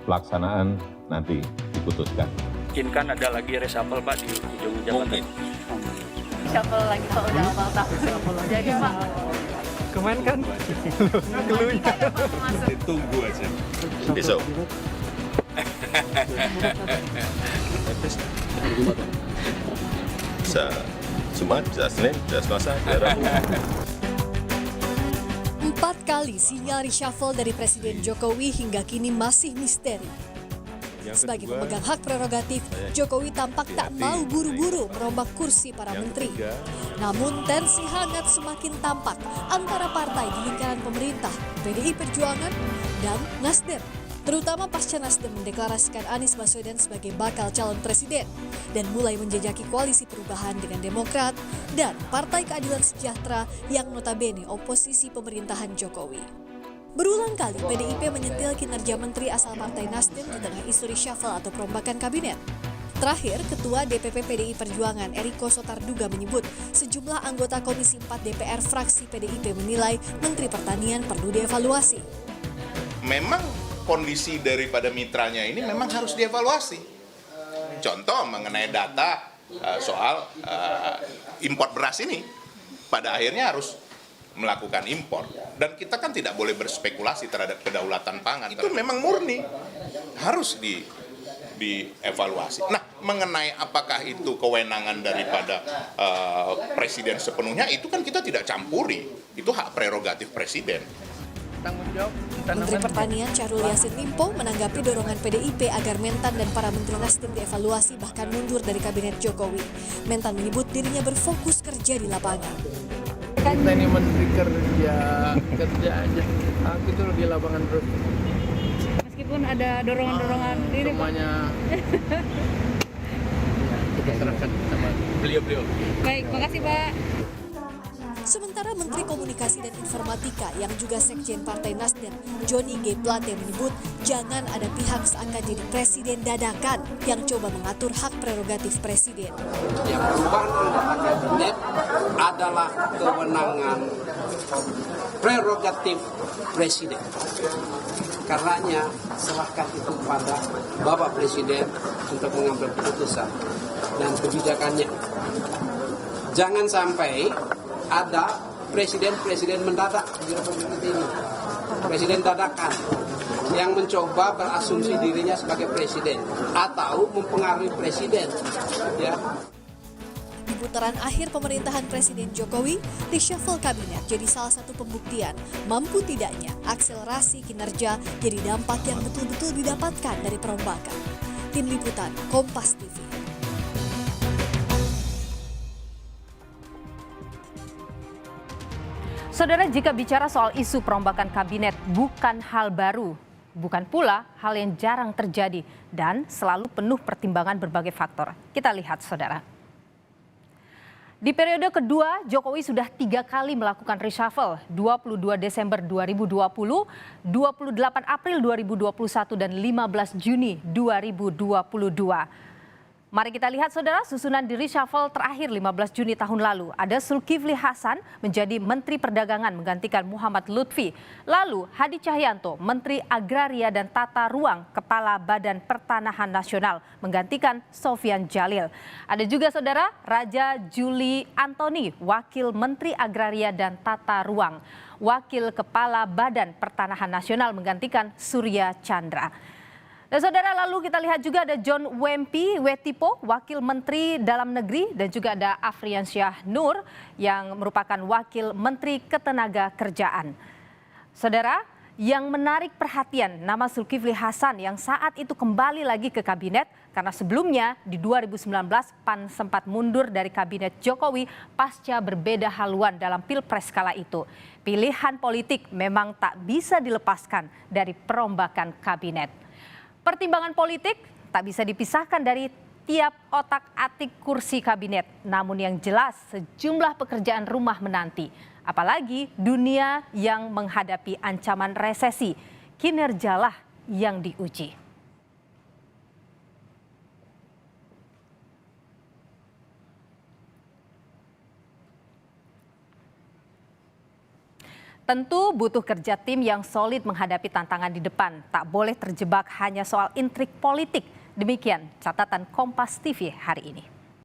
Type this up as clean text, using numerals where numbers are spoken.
pelaksanaan nanti diputuskan. Mungkin ada lagi reshuffle Pak di ujung jabatan. Reshuffle lagi Pak, udah awal tahun. Jadi Pak, Kemarin kan keluarnya. Ditunggu aja. Besok. Bisa Jumat, bisa Senin, bisa Selasa, bisa Rabu. 4 kali sinyal reshuffle dari Presiden Jokowi hingga kini masih misteri. Sebagai pemegang hak prerogatif, Jokowi tampak tak mau buru-buru merombak kursi para menteri. Namun tensi hangat semakin tampak antara partai di lingkaran pemerintah, PDI Perjuangan, dan Nasdem. Terutama pasca Nasdem mendeklarasikan Anies Baswedan sebagai bakal calon presiden dan mulai menjajaki koalisi perubahan dengan Demokrat dan Partai Keadilan Sejahtera yang notabene oposisi pemerintahan Jokowi. Berulang kali PDIP menyentil kinerja menteri asal Partai Nasdem di tengah isu reshuffle atau perombakan kabinet. Terakhir, Ketua DPP PDI Perjuangan Eriko Sotarduga menyebut sejumlah anggota Komisi 4 DPR fraksi PDIP menilai Menteri Pertanian perlu dievaluasi. Memang kondisi daripada mitranya ini memang harus dievaluasi. Contoh mengenai data soal impor beras ini, pada akhirnya harus melakukan impor. Dan kita kan tidak boleh berspekulasi terhadap kedaulatan pangan. Itu memang murni, harus dievaluasi. Nah, mengenai apakah itu kewenangan daripada presiden sepenuhnya, itu kan kita tidak campuri. Itu hak prerogatif presiden. Menteri Pertanian Syahrul Yassin Limpo menanggapi dorongan PDIP agar Mentan dan para menteri Nasdem dievaluasi bahkan mundur dari kabinet Jokowi. Mentan menyebut dirinya berfokus kerja di lapangan. Kita ini menteri kerja aja. Aku itu di lapangan terus. meskipun ada dorongan-dorongan ini Pak. Semuanya kita serahkan sama beliau-beliau. Baik, makasih Pak. Sementara Menteri Komunikasi dan Informatika yang juga Sekjen Partai Nasdem, Johnny G. Plate menyebut jangan ada pihak seakan jadi presiden dadakan yang coba mengatur hak prerogatif presiden. Yang perubahan anggota kabinet adalah kewenangan prerogatif presiden. Karenanya serahkan itu pada Bapak Presiden untuk mengambil keputusan dan kebijakannya. Jangan sampai ada presiden-presiden mendadak di Republik ini, presiden dadakan yang mencoba berasumsi dirinya sebagai presiden atau mempengaruhi presiden. Ya. Di putaran akhir pemerintahan Presiden Jokowi, reshuffle kabinet jadi salah satu pembuktian mampu tidaknya akselerasi kinerja jadi dampak yang betul-betul didapatkan dari perombakan. Tim Liputan Kompas TV. Saudara, jika bicara soal isu perombakan kabinet bukan hal baru, bukan pula hal yang jarang terjadi dan selalu penuh pertimbangan berbagai faktor. Kita lihat, saudara. Di periode kedua, Jokowi sudah 3 kali melakukan reshuffle, 22 Desember 2020, 28 April 2021, dan 15 Juni 2022. Mari kita lihat, saudara, susunan di reshuffle terakhir 15 Juni tahun lalu. Ada Zulkifli Hasan menjadi Menteri Perdagangan menggantikan Muhammad Lutfi. Lalu Hadi Cahyanto, Menteri Agraria dan Tata Ruang, Kepala Badan Pertanahan Nasional menggantikan Sofyan Jalil. Ada juga, saudara, Raja Juli Antoni, Wakil Menteri Agraria dan Tata Ruang. Wakil Kepala Badan Pertanahan Nasional menggantikan Surya Chandra. Dan saudara, lalu kita lihat juga ada John Wempi Wetipo, Wakil Menteri Dalam Negeri, dan juga ada Afriansyah Nur yang merupakan Wakil Menteri Ketenagakerjaan. Saudara, yang menarik perhatian nama Zulkifli Hasan yang saat itu kembali lagi ke kabinet karena sebelumnya di 2019 PAN sempat mundur dari kabinet Jokowi pasca berbeda haluan dalam Pilpres kala itu. Pilihan politik memang tak bisa dilepaskan dari perombakan kabinet. Pertimbangan politik tak bisa dipisahkan dari tiap otak-atik kursi kabinet. Namun yang jelas sejumlah pekerjaan rumah menanti. Apalagi dunia yang menghadapi ancaman resesi. Kinerjalah yang diuji. Tentu butuh kerja tim yang solid menghadapi tantangan di depan. Tak boleh terjebak hanya soal intrik politik. Demikian catatan Kompas TV hari ini.